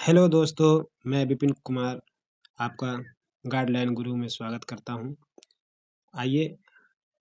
Hello दोस्तों, मैं विपिन कुमार आपका गाइडलाइन गुरु में स्वागत करता हूं। आइए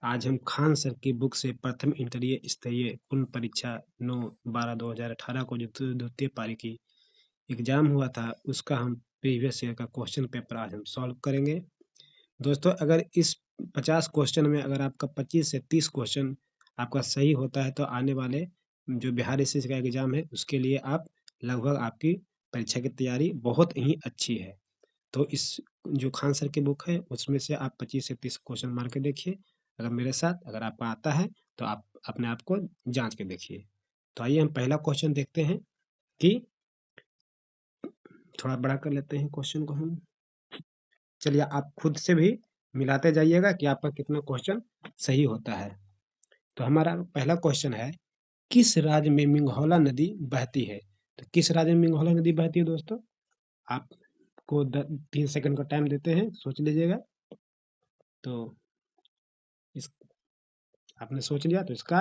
आज हम खान सर की बुक से प्रथम इंटरिय स्तरीय पूर्ण परीक्षा 9/12/2018 को जो द्वितीय पारी की एग्जाम हुआ था उसका हम प्रीवियस ईयर का क्वेश्चन पेपर आज हम सॉल्व करेंगे। दोस्तों, अगर इस 50 क्वेश्चन में अगर आपका 25 से 30 क्वेश्चन आपका सही होता है तो आने वाले जो बिहार एसएससी का एग्जाम है उसके लिए आप लगभग आपकी परीक्षा की तैयारी बहुत ही अच्छी है। तो इस जो खान सर की बुक है उसमें से आप 25 से 30 क्वेश्चन मार के देखिए। अगर मेरे साथ अगर आपको आता है तो आप अपने आप को जांच के देखिए। तो आइए हम पहला क्वेश्चन देखते हैं कि थोड़ा बड़ा कर लेते हैं क्वेश्चन को हम। चलिए आप खुद से भी मिलाते जाइएगा कि आपका कितना क्वेश्चन सही होता है। तो हमारा पहला क्वेश्चन है, किस राज्य में मिंगहौला नदी बहती है? तो किस राज्य में मिंगहौला नदी बहती है दोस्तों? आपको 3 सेकंड का टाइम देते हैं, सोच लीजिएगा। तो इस आपने सोच लिया तो इसका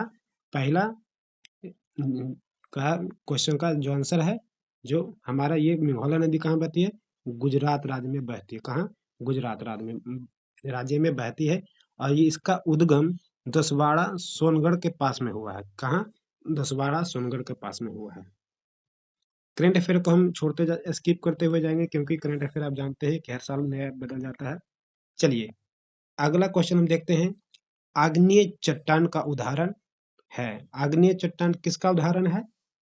पहला का क्वेश्चन का जो आंसर है, जो हमारा ये मिंगहौला नदी कहाँ बहती है? गुजरात राज्य में बहती है। कहाँ? गुजरात राज्य में बहती है। और ये इसका उद्गम दसवाड़ा सोनगढ़ के पास में हुआ है। कहाँ? दसवाड़ा सोनगढ़ के पास में हुआ है। करंट अफेयर को हम स्किप करते हुए जाएंगे क्योंकि करंट अफेयर आप जानते हैं कि हर साल नया बदल जाता है। चलिए अगला क्वेश्चन हम देखते हैं। आग्नेय चट्टान का उदाहरण है। आग्नेय चट्टान किसका उदाहरण है?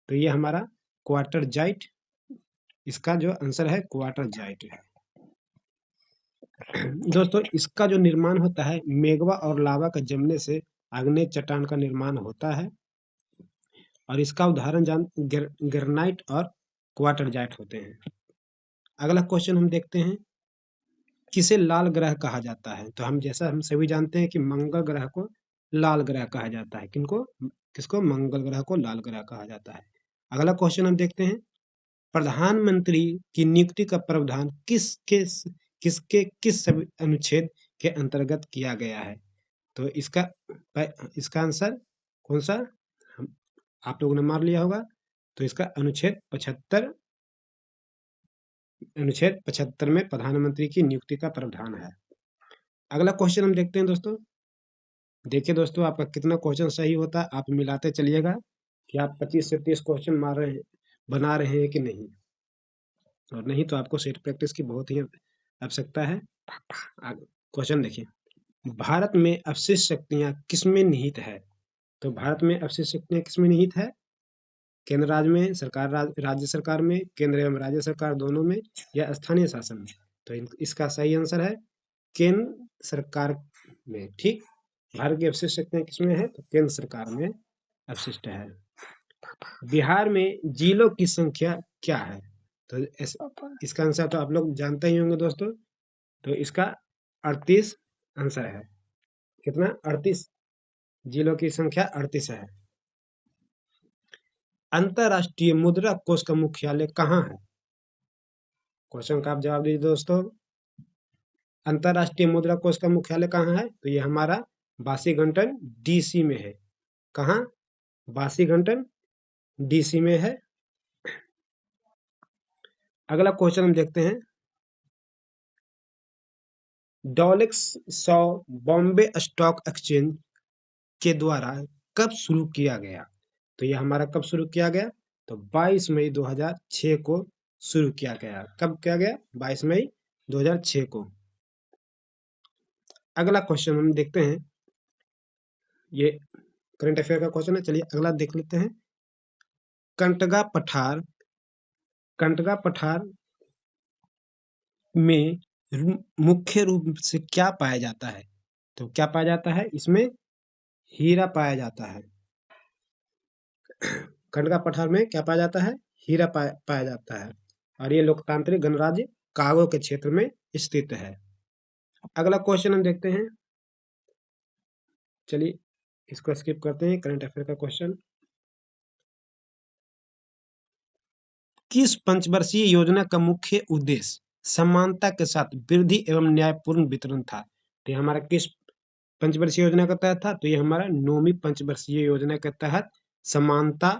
तो ये हमारा क्वार्टर जाइट, इसका जो आंसर है क्वार्टर जाइट है। दोस्तों, इसका जो निर्माण होता है मेगवा और लावा का जमने से आग्नेय चट्टान का निर्माण होता है। और इसका उदाहरण ग्रेनाइट और क्वार्टर जाइट होते हैं। अगला क्वेश्चन हम देखते हैं, किसे लाल ग्रह कहा जाता है? तो हम सभी जानते हैं कि मंगल ग्रह को लाल ग्रह कहा जाता है। किसको? मंगल ग्रह को लाल ग्रह कहा जाता है। अगला क्वेश्चन हम देखते हैं, प्रधानमंत्री की नियुक्ति का प्रावधान किस अनुच्छेद के अंतर्गत किया गया है? तो इसका आंसर कौन सा? आप लोगों ने मार लिया होगा। तो इसका अनुच्छेद 75 में प्रधानमंत्री की नियुक्ति का प्रावधान है। अगला क्वेश्चन हम देखते हैं दोस्तों। देखिए दोस्तों, आपका कितना क्वेश्चन सही होता है, आप मिलाते चलिएगा कि आप 25 से 30 क्वेश्चन मार रहे हैं, बना रहे हैं कि नहीं। और नहीं तो आपको सेट प्रैक्टिस की बहुत ही आवश्यकता है। क्वेश्चन देखिए, भारत में अवशिष्ट शक्तियां किसमें निहित है? तो भारत में अवशिष्ट शक्तियां किसमें निहित है? केंद्र राज्य में, राज्य सरकार में, केंद्र एवं राज्य सरकार दोनों में, या स्थानीय शासन में? तो इसका सही आंसर है केंद्र सरकार में। ठीक, भारत की अवशिष्ट शक्तियां किसमें है? तो केंद्र सरकार में अवशिष्ट है। बिहार में जिलों की संख्या क्या है? तो इसका आंसर तो आप लोग जानते ही होंगे दोस्तों। तो इसका 38 आंसर है। कितना? 38। जिलों की संख्या 38 है। अंतरराष्ट्रीय मुद्रा कोष का मुख्यालय कहाँ है? क्वेश्चन का आप जवाब दीजिए दोस्तों। अंतरराष्ट्रीय मुद्रा कोष का मुख्यालय कहाँ है? तो ये हमारा वाशिंगटन डीसी में है। कहाँ? वाशिंगटन डीसी में है। अगला क्वेश्चन हम देखते हैं, डॉलेक्स 100 बॉम्बे स्टॉक एक्सचेंज के द्वारा कब शुरू किया गया? तो ये हमारा कब शुरू किया गया? तो 22 मई 2006 को शुरू किया गया। कब किया गया? 22 मई 2006 को। अगला क्वेश्चन हम देखते हैं, ये करंट अफेयर का क्वेश्चन है। चलिए अगला देख लेते हैं। कंटगा पठार में मुख्य रूप से क्या पाया जाता है? तो क्या पाया जाता है? इसमें हीरा पाया जाता है। कंटगा पठार में क्या पाया जाता है? हीरा पाया जाता है। और ये लोकतांत्रिक गणराज्य कांगो के क्षेत्र में स्थित है। अगला क्वेश्चन हम देखते हैं। चलिए इसको स्किप करते हैं, करंट अफेयर का क्वेश्चन। किस पंचवर्षीय योजना का मुख्य उद्देश्य समानता के साथ वृद्धि एवं न्यायपूर्ण वितरण था? तो ये हमारा किस पंचवर्षीय योजना के तहत था? तो ये हमारा 9वीं पंचवर्षीय योजना के तहत समानता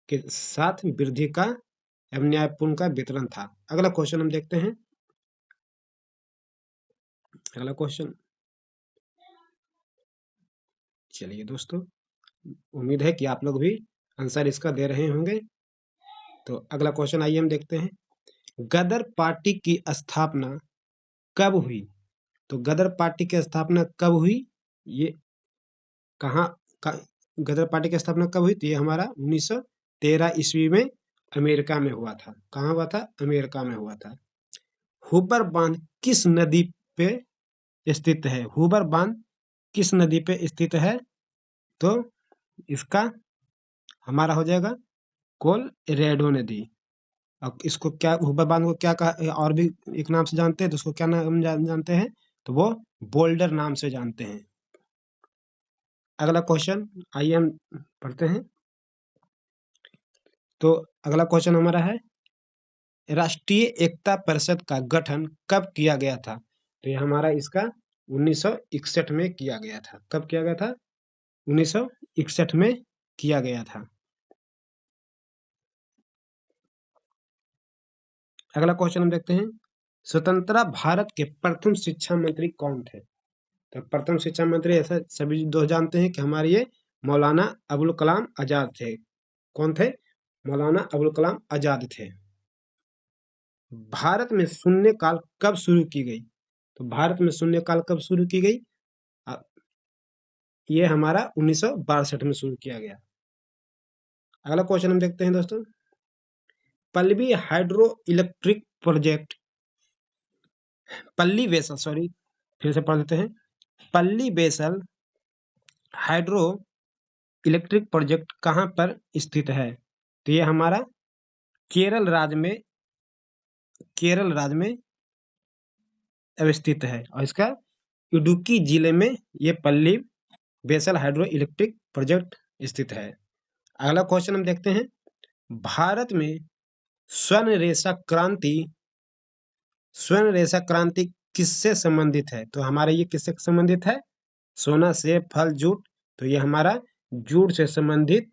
के साथ वृद्धि का एवं न्यायपूर्ण का वितरण था। अगला क्वेश्चन हम देखते हैं। अगला क्वेश्चन, चलिए दोस्तों, उम्मीद है कि आप लोग भी आंसर इसका दे रहे होंगे। तो अगला क्वेश्चन आइए हम देखते हैं। गदर पार्टी की स्थापना कब हुई? तो गदर पार्टी की स्थापना कब हुई? ये कहाँ का गदर पार्टी की स्थापना कब हुई? तो ये हमारा 1913 ईस्वी में अमेरिका में हुआ था। कहाँ हुआ था? अमेरिका में हुआ था। हुबर बांध किस नदी पे स्थित है? हुबर बांध किस नदी पे स्थित है? तो इसका हमारा हो जाएगा कोलरेडो नदी। अब इसको क्या, हुबर बांध को क्या कहा, और भी एक नाम से जानते हैं, तो उसको क्या नाम जानते हैं? तो वो बोल्डर नाम से जानते हैं। अगला क्वेश्चन आइए हम पढ़ते हैं। तो अगला क्वेश्चन हमारा है, राष्ट्रीय एकता परिषद का गठन कब किया गया था? तो ये हमारा इसका 1961 में किया गया था। कब किया गया था? 1961 में किया गया था। अगला क्वेश्चन हम देखते हैं। स्वतंत्र भारत के प्रथम शिक्षा मंत्री कौन थे? तो प्रथम शिक्षा मंत्री ऐसा सभी दोस्त जानते हैं कि हमारे ये मौलाना अबुल कलाम आजाद थे। कौन थे? मौलाना अबुल कलाम आजाद थे। भारत में शून्यकाल कब शुरू की गई? तो भारत में शून्यकाल कब शुरू की गई? अ, ये हमारा 1962 में शुरू किया गया। अगला क्वेश्चन हम देखते हैं दोस्तों। पल्लवी हाइड्रो इलेक्ट्रिक प्रोजेक्ट, पल्ली बेसल, सॉरी, फिर से पढ़ लेते हैं। पल्ली बेसल हाइड्रो इलेक्ट्रिक प्रोजेक्ट कहाँ पर स्थित है? तो ये हमारा केरल राज्य में, केरल राज्य में अवस्थित है, और इसका इडुक्की जिले में ये पल्ली बेसल हाइड्रो इलेक्ट्रिक प्रोजेक्ट स्थित है। अगला क्वेश्चन हम देखते हैं। भारत में स्वर्ण रेशा क्रांति, स्वर्ण रेशा क्रांति किससे संबंधित है? तो हमारा ये किससे संबंधित है? सोना, सेब, फल, जूट। तो ये हमारा जूट से संबंधित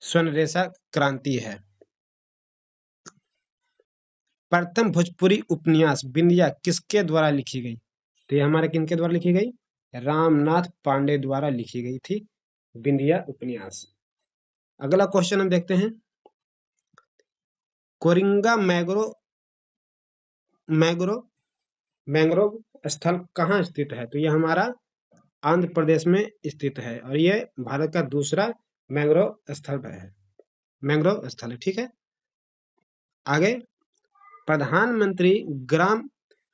स्वर्ण रेशा क्रांति है। प्रथम भोजपुरी उपन्यास बिंदिया किसके द्वारा लिखी गई? तो ये हमारे किनके द्वारा लिखी गई? रामनाथ पांडे द्वारा लिखी गई थी बिंदिया उपन्यास। अगला क्वेश्चन हम देखते हैं। कोरिंगा मैग्रो मैंग्रोव स्थल कहाँ स्थित है? तो ये हमारा आंध्र प्रदेश में स्थित है, और ये भारत का दूसरा मैंग्रोव स्थल है, मैंग्रोव स्थल है। ठीक है। आगे, प्रधानमंत्री ग्राम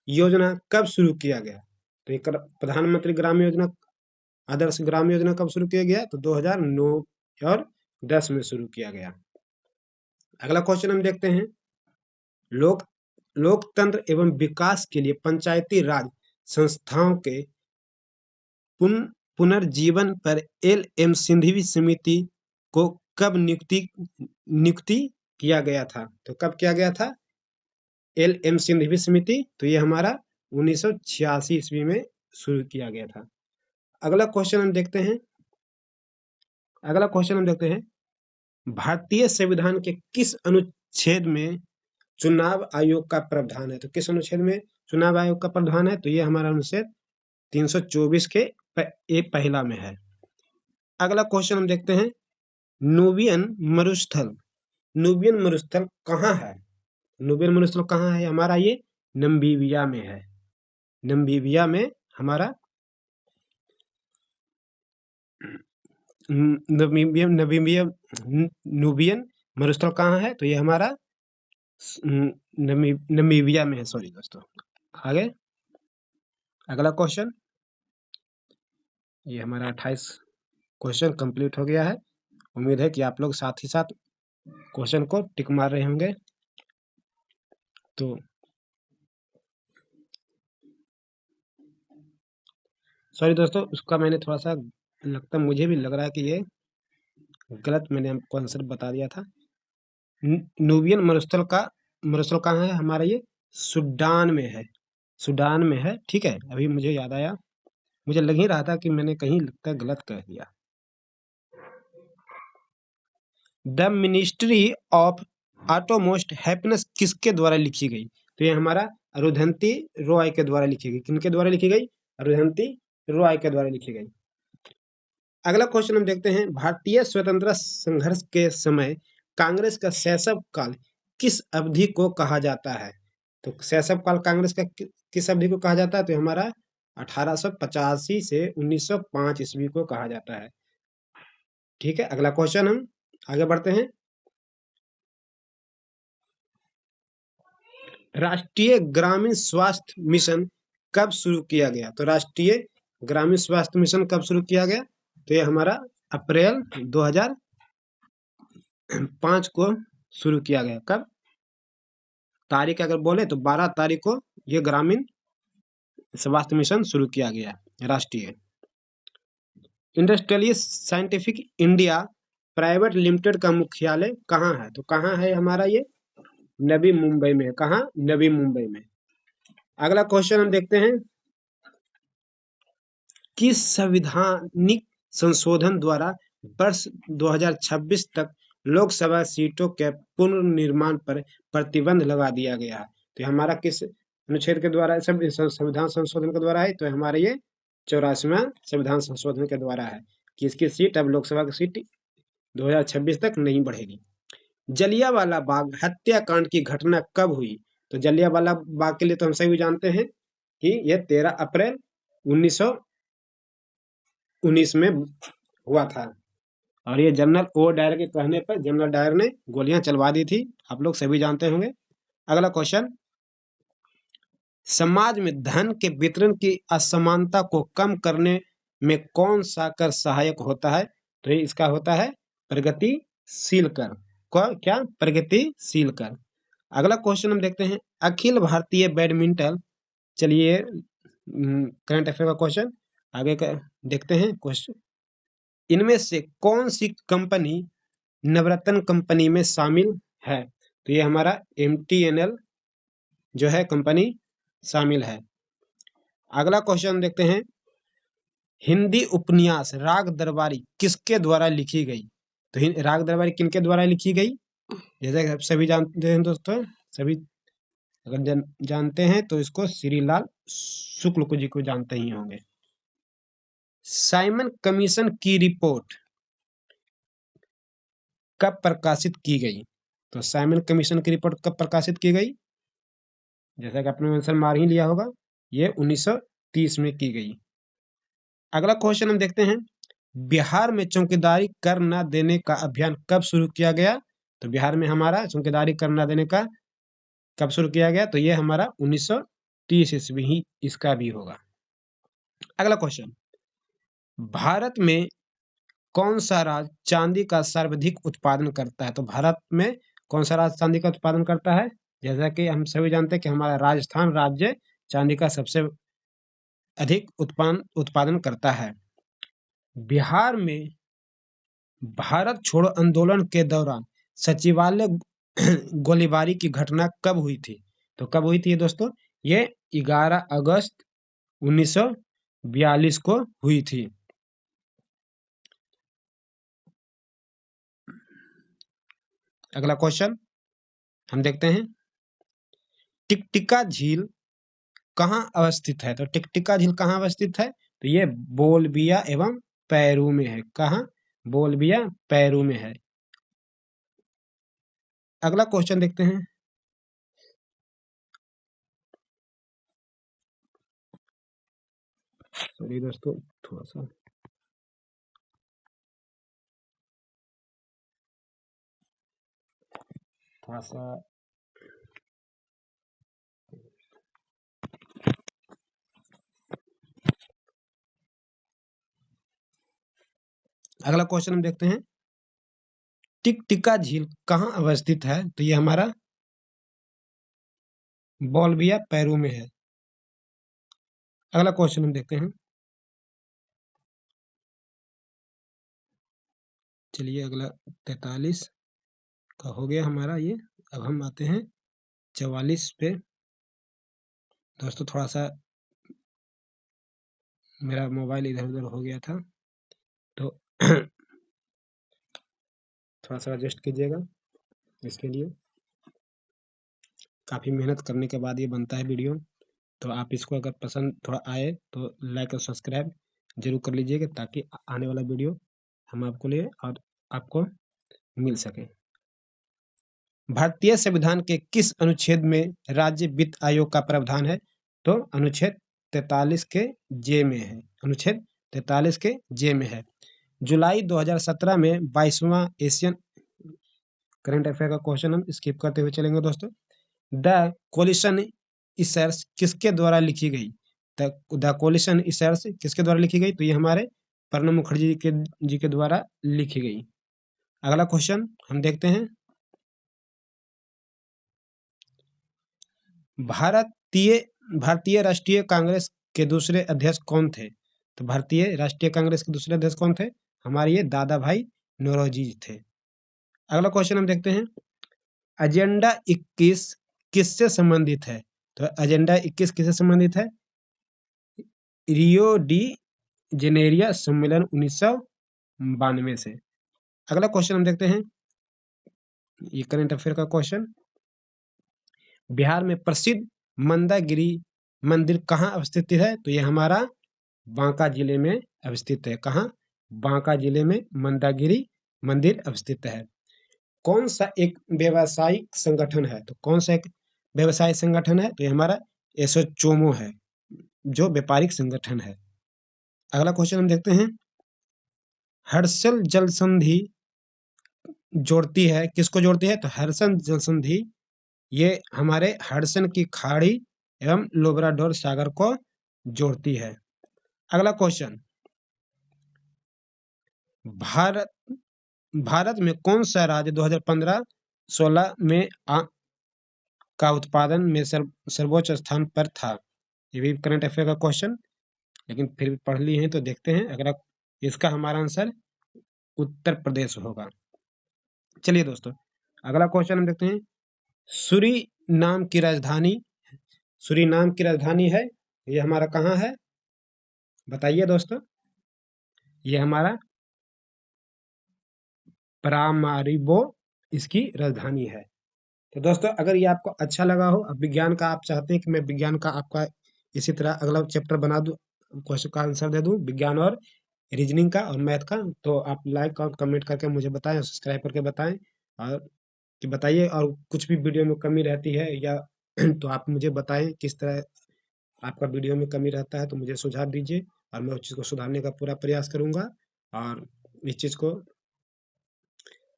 योजना कब शुरू किया गया? तो ये प्रधानमंत्री ग्राम योजना, आदर्श ग्राम योजना कब शुरू किया गया? तो 2009 और 10 में शुरू किया गया। अगला क्वेश्चन हम देखते हैं। लोक लोकतंत्र एवं विकास के लिए पंचायती राज संस्थाओं के पुनर्जीवन पर एल एम सिंघवी समिति को कब नियुक्ति किया गया था? तो कब किया गया था एल एम सिंघवी समिति? तो ये हमारा 1986 ईस्वी में शुरू किया गया था। अगला क्वेश्चन हम देखते हैं। अगला क्वेश्चन हम देखते हैं। भारतीय संविधान के किस अनुच्छेद में चुनाव आयोग का प्रावधान है? तो किस अनुच्छेद में चुनाव आयोग का प्रावधान है? तो ये हमारा अनुच्छेद 324 के पहला में है। अगला क्वेश्चन हम देखते हैं। नूबियन मरुस्थल, नूबियन मरुस्थल कहाँ है? नूबियन मरुस्थल कहाँ है? हमारा ये नमीबिया में है। नमीबिया में हमारा नमीबियम नमीबियम नूबियन मरुस्थल कहाँ है? तो ये हमारा नमीबिया में है। सॉरी दोस्तों। आगे अगला क्वेश्चन, ये हमारा 28 क्वेश्चन कंप्लीट हो गया है। उम्मीद है कि आप लोग साथ ही साथ क्वेश्चन को टिक मार रहे होंगे। तो सॉरी दोस्तों, उसका मैंने थोड़ा सा, लगता मुझे भी लग रहा है कि ये गलत मैंने आपको आंसर बता दिया था। नूबियन मरुस्थल कहाँ है? हमारा ये सूडान में है, सूडान में है। ठीक है, अभी मुझे याद आया, मुझे लग ही रहा था कि मैंने कहीं लगता है गलत कह दिया। The ministry of outermost happiness किसके द्वारा लिखी गई? तो ये हमारा अरुंधति रॉय के द्वारा लिखी गई। किनके द्वारा लिखी गई? अरुंधति रॉय के द्वारा लिखी गई। अगला क्वेश्चन हम देखते हैं, भारतीय स्वतंत्रता संघर्ष के समय कांग्रेस का शैशव काल किस अवधि को कहा जाता है? तो शैशव काल कांग्रेस का किस अवधि को कहा जाता है? तो हमारा 1885 से 1905 ईस्वी को कहा जाता है। ठीक है, अगला क्वेश्चन हम आगे बढ़ते हैं। राष्ट्रीय ग्रामीण स्वास्थ्य मिशन कब शुरू किया गया? तो राष्ट्रीय ग्रामीण स्वास्थ्य मिशन कब शुरू किया गया? तो ये हमारा अप्रैल 2005 को शुरू किया गया। कब? तारीख अगर बोले तो 12 तारीख को ये ग्रामीण स्वास्थ्य मिशन शुरू किया गया राष्ट्रीय। Industrial scientific India private limited का मुख्यालय कहाँ है? तो कहाँ है हमारा ये? नवी मुंबई में। कहाँ? नवी मुंबई में। अगला क्वेश्चन हम देखते हैं, किस संवैधानिक संशोधन द्वारा वर्ष 2026 तक लोकसभा सीटों के पुनर्निर्माण पर प्रतिबंध लगा दिया गया है? तो हमारा किस अनुच्छेद के द्वारा, संविधान संशोधन के द्वारा है? तो हमारा ये 84वां संविधान संशोधन के द्वारा है कि इसकी सीट अब लोकसभा की सीट 2026 तक नहीं बढ़ेगी। जलियांवाला बाग हत्याकांड की घटना कब हुई? तो जलियांवाला बाग के लिए तो हम सभी जानते हैं कि यह 13 अप्रैल 1919 में हुआ था और ये जनरल ओ डायर के कहने पर जनरल डायर ने गोलियां चलवा दी थी। आप लोग सभी जानते होंगे। अगला क्वेश्चन, समाज में धन के वितरण की असमानता को कम करने में कौन सा कर सहायक होता है? तो ये इसका होता है प्रगतिशील कर। क्या? प्रगतिशील कर। अगला क्वेश्चन हम देखते हैं, अखिल भारतीय बैडमिंटन, चलिए करंट अफेयर का क्वेश्चन आगे का देखते हैं क्वेश्चन। इनमें से कौन सी कंपनी नवरत्न कंपनी में शामिल है? तो ये हमारा MTNL जो है कंपनी शामिल है। अगला क्वेश्चन देखते हैं, हिंदी उपन्यास राग दरबारी किसके द्वारा लिखी गई? तो राग दरबारी किनके द्वारा लिखी गई? जैसे कि आप सभी जानते हैं दोस्तों, सभी अगर जानते हैं तो इसको श्रीलाल शुक्ल जी को जानते ही होंगे। साइमन कमीशन की रिपोर्ट कब प्रकाशित की गई? तो साइमन कमीशन की रिपोर्ट कब प्रकाशित की गई? जैसा कि आपने आंसर मार ही लिया होगा, ये 1930 में की गई। अगला क्वेश्चन हम देखते हैं, बिहार में चौकीदारी कर न देने का अभियान कब शुरू किया गया? तो बिहार में हमारा चौकीदारी कर न देने का कब शुरू किया गया? तो ये हमारा 1930 ईस्वी ही इसका भी होगा। अगला क्वेश्चन, भारत में कौन सा राज्य चांदी का सर्वाधिक उत्पादन करता है? तो भारत में कौन सा राज्य चांदी का उत्पादन करता है? जैसा कि हम सभी जानते हैं कि हमारा राजस्थान राज्य चांदी का सबसे अधिक उत्पादन करता है। बिहार में भारत छोड़ो आंदोलन के दौरान सचिवालय गोलीबारी की घटना कब हुई थी? तो कब हुई थी दोस्तों? ये 11 अगस्त 1942 को हुई थी। अगला क्वेश्चन हम देखते हैं, टिकटिका झील कहाँ अवस्थित है? तो टिकटिका झील कहाँ अवस्थित है? तो ये बोलबिया एवं पेरू में है। कहाँ? बोलबिया पेरू में है। अगला क्वेश्चन देखते हैं, सॉरी दोस्तों थोड़ा सा थोड़ा सा अगला क्वेश्चन हम देखते हैं, टिकटिका झील कहाँ अवस्थित है? तो ये हमारा बोलबिया पेरू में है। अगला क्वेश्चन हम देखते हैं, चलिए अगला 43 का हो गया हमारा ये। अब हम आते हैं 44 पे। दोस्तों थोड़ा सा मेरा मोबाइल इधर उधर हो गया था तो थोड़ा सा एडजस्ट कीजिएगा इसके लिए। काफ़ी मेहनत करने के बाद ये बनता है वीडियो। तो आप इसको अगर पसंद थोड़ा आए तो लाइक और सब्सक्राइब जरूर कर लीजिएगा, ताकि आने वाला वीडियो हम आपको लिए और आपको मिल सके। भारतीय संविधान के किस अनुच्छेद में राज्य वित्त आयोग का प्रावधान है? तो अनुच्छेद 43 के जे में है। अनुच्छेद 43 के जे में है। जुलाई 2017 में 22वां एशियन करंट अफेयर का क्वेश्चन हम स्किप करते हुए चलेंगे दोस्तों। द कोलिशन इशर्स किसके द्वारा लिखी गई? द कोलिशन इशर्स किसके द्वारा लिखी गई? तो ये हमारे प्रणब मुखर्जी जी के द्वारा लिखी गई। अगला क्वेश्चन हम देखते हैं। भारतीय भारतीय राष्ट्रीय कांग्रेस के दूसरे अध्यक्ष कौन थे? तो भारतीय राष्ट्रीय कांग्रेस के दूसरे अध्यक्ष कौन थे? हमारे ये दादा भाई नौरोजी थे। अगला क्वेश्चन हम देखते हैं। एजेंडा 21 किससे संबंधित है? तो एजेंडा 21 किससे संबंधित है? रियो डी जेनेरिया सम्मेलन 1992 से। अगला क्वेश्चन हम देखते हैं। ये करंट अफेयर का क्वेश्चन। बिहार में प्रसिद्ध मंदागिरी मंदिर कहाँ अवस्थित है? तो ये हमारा बांका जिले में अवस्थित है। कहाँ? बांका जिले में मंदागिरी मंदिर अवस्थित है। कौन सा एक व्यवसायिक संगठन है? तो कौन सा एक व्यवसायिक संगठन है? तो ये हमारा एसोचोमो है, जो व्यापारिक संगठन है। अगला क्वेश्चन हम देखते हैं। हर्षल जल संधि जोड़ती है, किसको जोड़ती है? तो हर्षल जल संधि ये हमारे हडसन की खाड़ी एवं लोब्राडोर सागर को जोड़ती है। अगला क्वेश्चन। भारत भारत में कौन सा राज्य 2015-16 में का उत्पादन में सर्वोच्च स्थान पर था? ये भी करंट अफेयर का क्वेश्चन, लेकिन फिर भी पढ़ लिए हैं तो देखते हैं। अगर इसका हमारा आंसर उत्तर प्रदेश होगा। चलिए दोस्तों, अगला क्वेश्चन हम देखते हैं। सूरीनाम की राजधानी सूरीनाम की राजधानी है, ये हमारा कहाँ है? बताइए दोस्तों। ये हमारा परामारिबो इसकी राजधानी है। तो दोस्तों, अगर ये आपको अच्छा लगा हो, अब विज्ञान का आप चाहते हैं कि मैं विज्ञान का आपका इसी तरह अगला चैप्टर बना दूं, क्वेश्चन का आंसर दे दूं, विज्ञान और रीजनिंग का और मैथ का, तो आप लाइक और कमेंट करके मुझे बताएं, सब्सक्राइब करके बताएं। और कि बताइए, और कुछ भी वीडियो में कमी रहती है या तो आप मुझे बताएं किस तरह आपका वीडियो में कमी रहता है, तो मुझे सुझाव दीजिए और मैं उस चीज़ को सुधारने का पूरा प्रयास करूंगा। और इस चीज़ को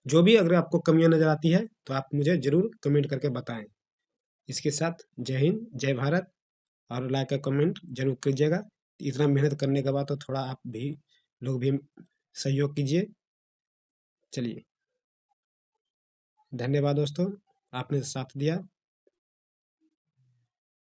जो भी अगर आपको कमियां नजर आती है तो आप मुझे जरूर कमेंट करके बताएं। इसके साथ जय हिंद, जय भारत, और लाइक और कमेंट जरूर कीजिएगा। इतना मेहनत करने के बाद तो थोड़ा आप भी लोग भी सहयोग कीजिए। चलिए, धन्यवाद दोस्तों, आपने साथ दिया।